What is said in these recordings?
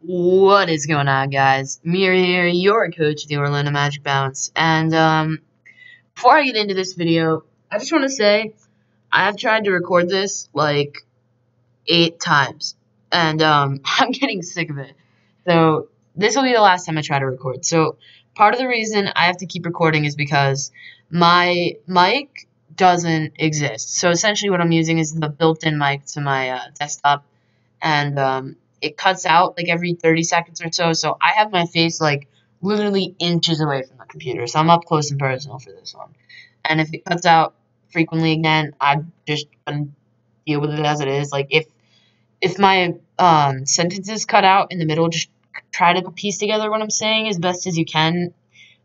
What is going on, guys? Mira here, your coach of the Orlando Magic Bounce. And before I get into this video, I just want to say I have tried to record this like 8 times, and I'm getting sick of it. So this will be the last time I try to record. So part of the reason I have to keep recording is because my mic doesn't exist. So essentially, what I'm using is the built-in mic to my desktop, and it cuts out like every 30 seconds or so. So I have my face like literally inches away from the computer, so I'm up close and personal for this one. And if it cuts out frequently again, I'm just gonna deal with it as it is. Like if my sentences cut out in the middle, just try to piece together what I'm saying as best as you can.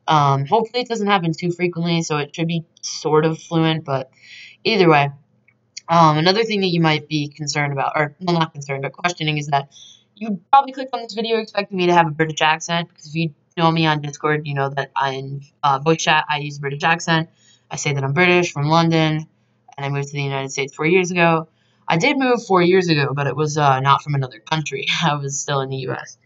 Hopefully it doesn't happen too frequently, so it should be sort of fluent. But either way. Another thing that you might be concerned about, or well, not concerned, but questioning, is that you probably clicked on this video expecting me to have a British accent, because if you know me on Discord, you know that in voice chat I use a British accent. I say that I'm British, from London, and I moved to the United States 4 years ago. I did move 4 years ago, but it was not from another country. I was still in the U.S.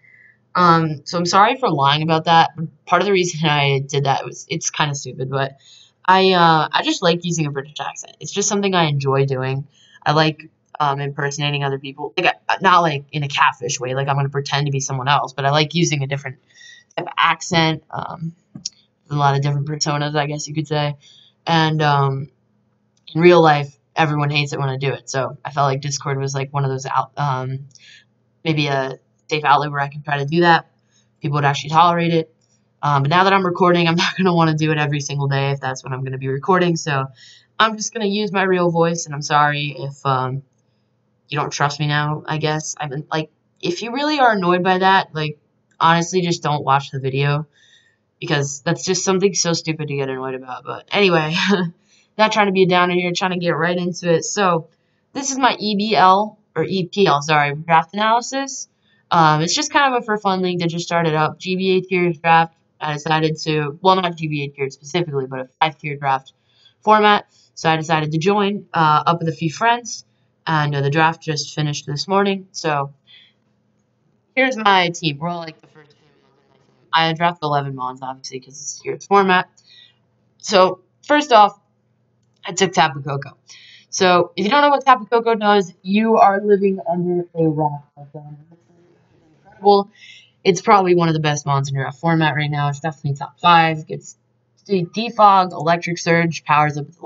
So I'm sorry for lying about that. Part of the reason I did that was it's kind of stupid, but I just like using a British accent. It's just something I enjoy doing. I like impersonating other people. Like not like in a catfish way, like I'm gonna pretend to be someone else, but I like using a different type of accent. A lot of different personas, I guess you could say. And in real life, everyone hates it when I do it. So I felt like Discord was like one of those maybe a safe outlet where I could try to do that. People would actually tolerate it. But now that I'm recording, I'm not going to want to do it every single day if that's what I'm going to be recording. So I'm just going to use my real voice, and I'm sorry if you don't trust me now, I guess. I've been, like, if you really are annoyed by that, like, honestly, just don't watch the video, because that's just something so stupid to get annoyed about. But anyway, not trying to be a downer here, trying to get right into it. So this is my EPL, sorry, draft analysis. It's just kind of a for fun league that just started up. GBA tiers draft. I decided to, well, not GBA tiers specifically, but a 5-tier draft format. So I decided to join up with a few friends, and the draft just finished this morning. So here's my team. We're all like the first team on my team. I drafted 11 mons, obviously, because it's a tiered format. So first off, I took Tapu Koko. So if you don't know what Tapu Koko does, you are living under a rock. Incredible. It's probably one of the best mons in your format right now. It's definitely top 5. Gets defog, electric surge, powers up with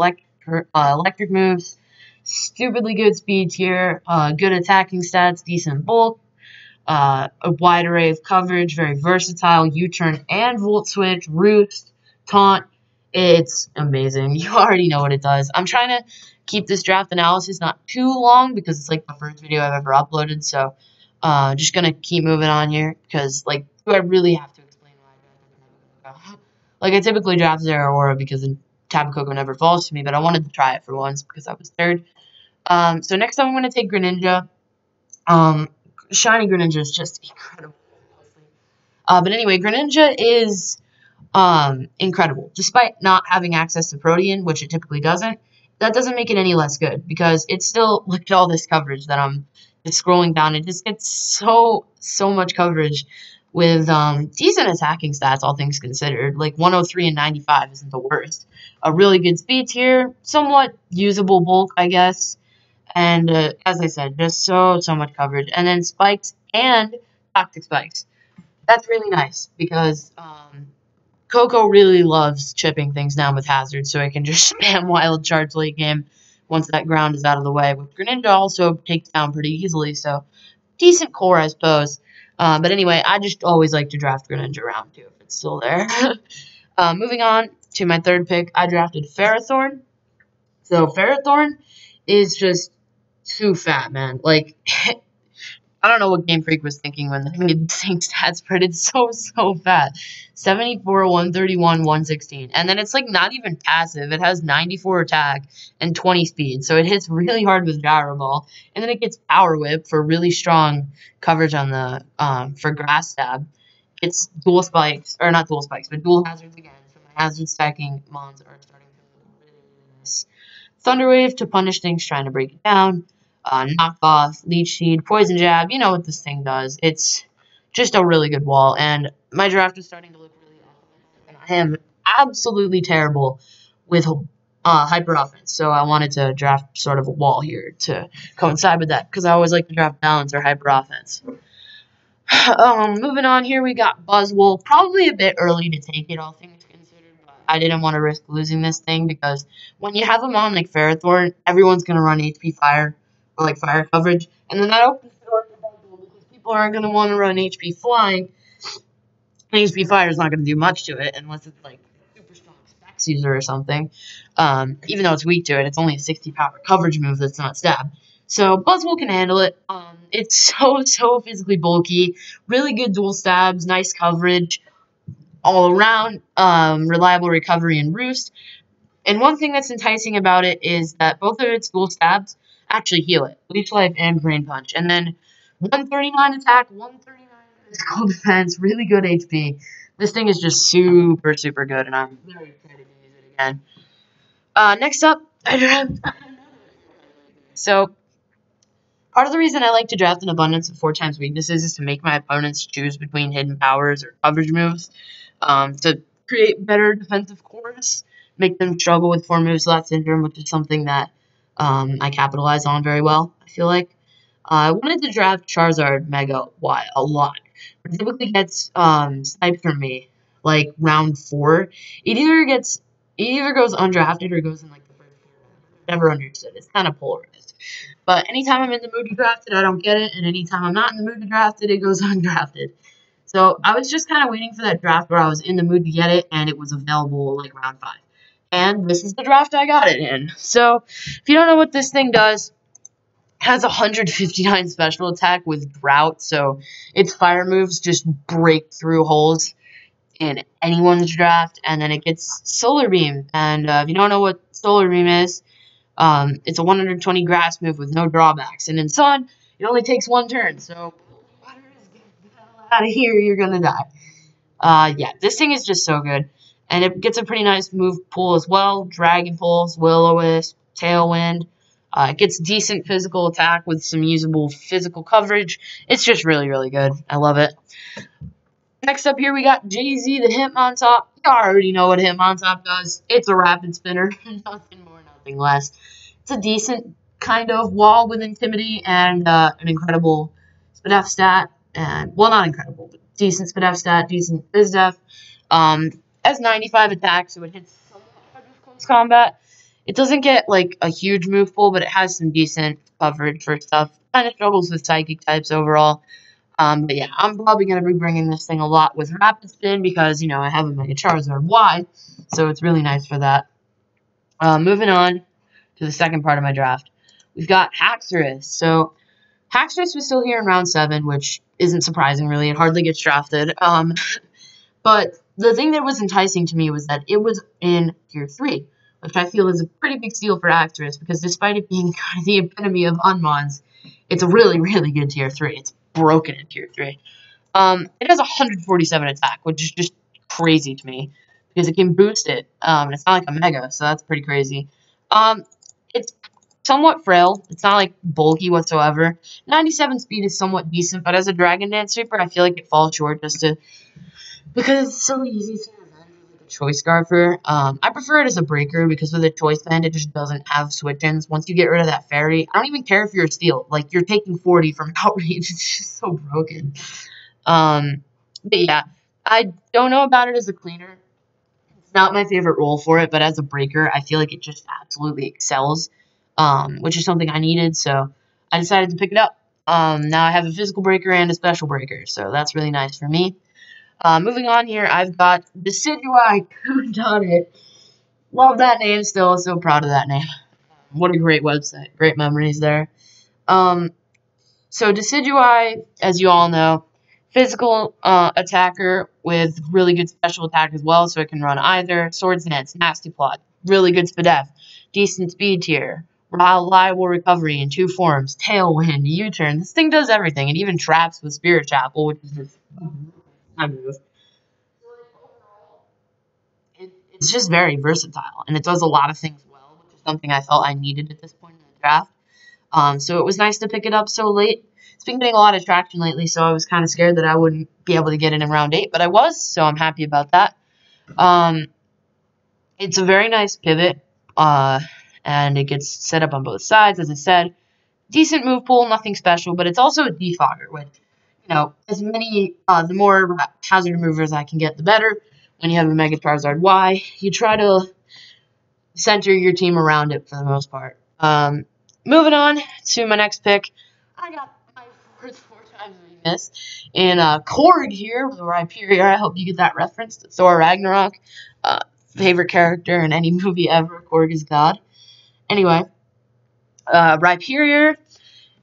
electric moves, stupidly good speed tier, good attacking stats, decent bulk, a wide array of coverage, very versatile, U-turn and volt switch, roost, taunt. It's amazing. You already know what it does. I'm trying to keep this draft analysis not too long because it's like the first video I've ever uploaded, so just gonna keep moving on here, because like, do I really have to explain why I drafted Tapu Koko? Like, I typically draft Zeraora because Tapu Koko never falls to me, but I wanted to try it for once because I was third. So next up I'm gonna take Greninja. Shiny Greninja is just incredible. But anyway, Greninja is incredible. Despite not having access to Protean, which it typically doesn't, that doesn't make it any less good, because it's still, look at all this coverage that I'm just scrolling down. It just gets so much coverage with decent attacking stats, all things considered. Like 103 and 95 isn't the worst. A really good speed tier, somewhat usable bulk, I guess. And as I said, just so much coverage. And then spikes and toxic spikes. That's really nice, because Coco really loves chipping things down with Hazard, so it can just spam Wild Charge late game once that ground is out of the way. With Greninja also takes down pretty easily, so decent core, I suppose. But anyway, I just always like to draft Greninja round 2 if it's still there. Moving on to my third pick, I drafted Ferrothorn. So Ferrothorn is just too fat, man. Like, I don't know what Game Freak was thinking when they made the same stats, but it's so fat. 74, 131, 116. And then it's like not even passive. It has 94 attack and 20 speed. So it hits really hard with Gyro Ball. And then it gets Power Whip for really strong coverage on the for Grass Stab. It's dual spikes, or not dual spikes, but dual hazards again. So my hazard stacking mons are starting to look really nice. Thunder Wave to punish things trying to break it down. Knockoff, Leech Seed, Poison Jab, you know what this thing does. It's just a really good wall. And my draft is starting to look really awesome. And I am absolutely terrible with hyper offense. So I wanted to draft sort of a wall here to coincide with that because I always like to draft balance or hyper offense. Moving on here, we got Buzzwole. Probably a bit early to take it, all things considered, but I didn't want to risk losing this thing because when you have him on like Ferrothorn, everyone's going to run HP Fire or like Fire coverage, and then that opens the door for Buzzwole because people aren't going to want to run HP Flying. And HP Fire is not going to do much to it unless it's like super strong specs user or something. Even though it's weak to it, it's only a 60 power coverage move that's not stab. So Buzzwole can handle it. It's so physically bulky, really good dual stabs, nice coverage, all around, reliable recovery and roost. And one thing that's enticing about it is that both of its dual stabs actually heal it, Leech Life and Brain Punch. And then 139 attack, 139 physical defense, really good HP. This thing is just super good, and I'm very excited to use it again. Next up, I draft. So part of the reason I like to draft an abundance of 4 times weaknesses is to make my opponents choose between hidden powers or coverage moves to create better defensive cores, make them struggle with 4 moves left syndrome, which is something that I capitalize on very well, I feel like. I wanted to draft Charizard Mega Y a lot. It typically gets sniped from me like round 4. It either goes undrafted or goes in like the first 4 rounds. Never understood. It's kind of polarized. But anytime I'm in the mood to draft it, I don't get it. And anytime I'm not in the mood to draft it, it goes undrafted. So I was just kind of waiting for that draft where I was in the mood to get it, and it was available like round 5. And this is the draft I got it in. So if you don't know what this thing does, it has 159 special attack with Drought. So its fire moves just break through holes in anyone's draft. And then it gets Solar Beam. And if you don't know what Solar Beam is, it's a 120 grass move with no drawbacks. And in Sun, it only takes 1 turn. So, water is get the hell out of here, you're gonna die. Yeah, this thing is just so good. And it gets a pretty nice move pool as well. Dragon Pulse, Will-O-Wisp, Tailwind. It gets decent physical attack with some usable physical coverage. It's just really good. I love it. Next up here, we got Jay-Z, the Hitmontop. You already know what Hitmontop does. It's a rapid spinner. Nothing more, nothing less. It's a decent kind of wall with Intimidate and an incredible SpDef stat. And, well, not incredible, but decent SpDef stat, decent BizDef. Has 95 attack, so it hits somewhat hard with close combat. It doesn't get, like, a huge move pool, but it has some decent coverage for stuff. Kind of struggles with Psychic types overall. But yeah, I'm probably going to be bringing this thing a lot with Rapid Spin because, you know, I have a Mega Charizard Y, so it's really nice for that. Moving on to the second part of my draft, we've got Haxorus. So Haxorus was still here in round 7, which isn't surprising, really. It hardly gets drafted. But the thing that was enticing to me was that it was in Tier 3, which I feel is a pretty big steal for Haxorus because despite it being kind of the epitome of Unmons, it's a really good Tier 3. It's broken in Tier 3. It has 147 attack, which is just crazy to me because it can boost it. And it's not like a Mega, so that's pretty crazy. It's somewhat frail. It's not like bulky whatsoever. 97 speed is somewhat decent, but as a Dragon Dance Sweeper, I feel like it falls short because it's so easy to avenge with a Choice Scarfer. I prefer it as a breaker because with a Choice Band, it just doesn't have switch-ins. Once you get rid of that fairy, I don't even care if you're a steal. Like, you're taking 40 from outrage. It's just so broken. But yeah, I don't know about it as a cleaner. It's not my favorite role for it, but as a breaker, I feel like it just absolutely excels, which is something I needed, so I decided to pick it up. Now I have a physical breaker and a special breaker, so that's really nice for me. Moving on here, I've got Decidueye. Who done it? Love that name still. So proud of that name. What a great website. Great memories there. So Decidueye, as you all know, physical attacker with really good special attack as well, so it can run either Swords Dance, Nasty Plot, really good SpDef, decent speed tier, reliable recovery in 2 forms, Tailwind, U-turn. This thing does everything. It even traps with Spirit Chapel, which is just it's just very versatile, and it does a lot of things well, which is something I felt I needed at this point in the draft. So it was nice to pick it up so late. It's been getting a lot of traction lately, so I was kind of scared that I wouldn't be able to get it in round 8, but I was, so I'm happy about that. It's a very nice pivot, and it gets set up on both sides, as I said. Decent move pool, nothing special, but it's also a defogger, which, as many, the more hazard removers I can get, the better. When you have a Mega Charizard Y, you try to center your team around it for the most part. Moving on to my next pick, I got my four times weakness in Korg here with Rhyperior. I hope you get that reference to Thor Ragnarok. Favorite character in any movie ever. Korg is God. Anyway, Rhyperior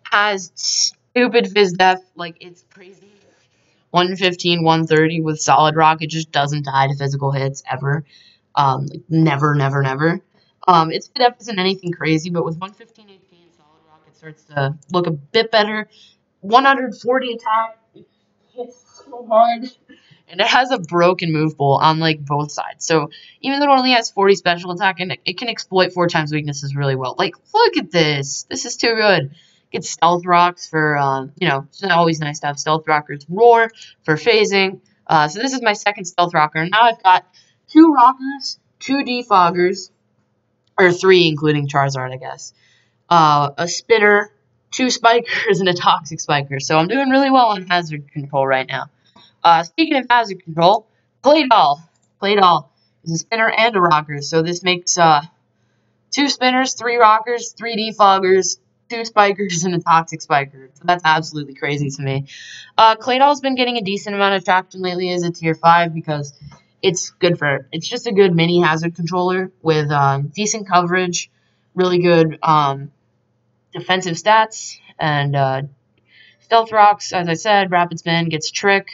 has stupid Fizz Def, like it's crazy. 115, 130 with Solid Rock. It just doesn't die to physical hits ever. Never, never, never. Its Fizz Def isn't anything crazy, but with 115 HP and Solid Rock, it starts to look a bit better. 140 attack. It hits so hard. And it has a broken move pool on, like, both sides. So, even though it only has 40 special attack, and it can exploit 4 times weaknesses really well. Like, look at this. This is too good. Get Stealth Rocks for, it's always nice to have Stealth Rockers. Roar for phasing. So, this is my second Stealth Rocker. Now I've got 2 Rockers, 2 Defoggers, or 3 including Charizard, I guess. A Spitter, 2 Spikers, and a Toxic Spiker. So, I'm doing really well on hazard control right now. Speaking of hazard control, Claydol. Claydol is a spinner and a rocker, so this makes 2 spinners, 3 rockers, 3 defoggers, 2 spikers, and a toxic spiker. So that's absolutely crazy to me. Claydol's been getting a decent amount of traction lately as a tier 5 because it's just a good mini hazard controller with decent coverage, really good defensive stats, and Stealth Rocks, as I said, Rapid Spin, gets Trick.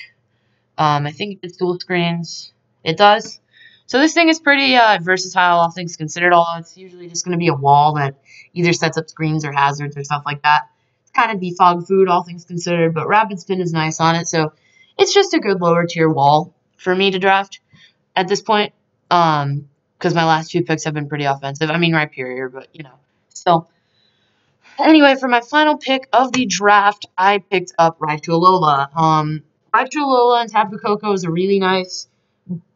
I think it gets dual screens. It does. So this thing is pretty versatile, all things considered. It's usually just going to be a wall that either sets up screens or hazards or stuff like that. It's kind of defog food, all things considered, but Rapid Spin is nice on it. So it's just a good lower tier wall for me to draft at this point. Because my last 2 picks have been pretty offensive. I mean, Rhyperior, but, still. Anyway, for my final pick of the draft, I picked up Raichu Alola and Tapu Koko is a really nice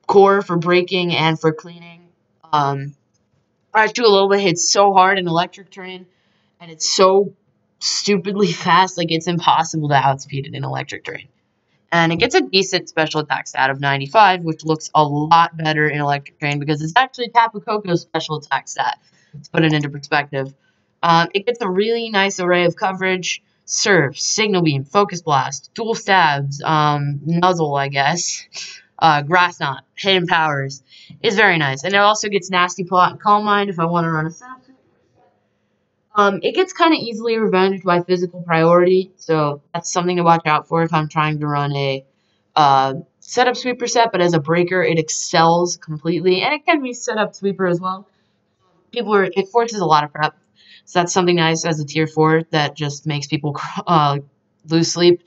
core for breaking and for cleaning. Raichu Alola hits so hard in Electric Terrain, and it's so stupidly fast, like it's impossible to outspeed it in Electric Terrain. And it gets a decent special attack stat of 95, which looks a lot better in Electric Terrain because it's actually Tapu Koko's special attack stat, to put it into perspective. It gets a really nice array of coverage. Surf, Signal Beam, Focus Blast, Dual Stabs, Nuzzle, I guess, Grass Knot, Hidden Powers. Is very nice. And it also gets Nasty Plot and Calm Mind if I want to run a setup. It gets kind of easily revenged by Physical Priority, so that's something to watch out for if I'm trying to run a setup sweeper set, but as a breaker, it excels completely, and it can be setup sweeper as well. It forces a lot of prep. So that's something nice as a tier 4 that just makes people lose sleep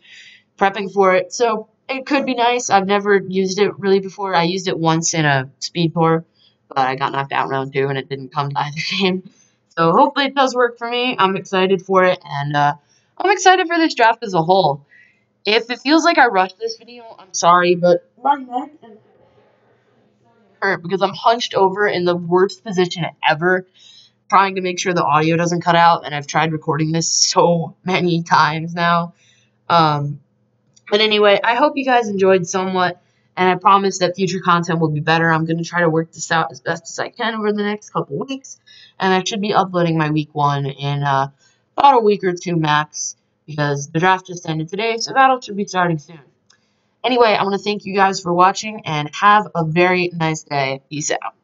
prepping for it. So it could be nice. I've never used it really before. I used it once in a speed tour, but I got knocked out round 2 and it didn't come to either game. So hopefully it does work for me. I'm excited for it, and I'm excited for this draft as a whole. If it feels like I rushed this video, I'm sorry, but my neck and hurt because I'm hunched over in the worst position ever, trying to make sure the audio doesn't cut out, and I've tried recording this so many times now. But anyway, I hope you guys enjoyed somewhat, and I promise that future content will be better. I'm going to try to work this out as best as I can over the next couple weeks, and I should be uploading my week 1 in about a week or 2 max, because the draft just ended today, so battle should be starting soon. Anyway, I want to thank you guys for watching, and have a very nice day. Peace out.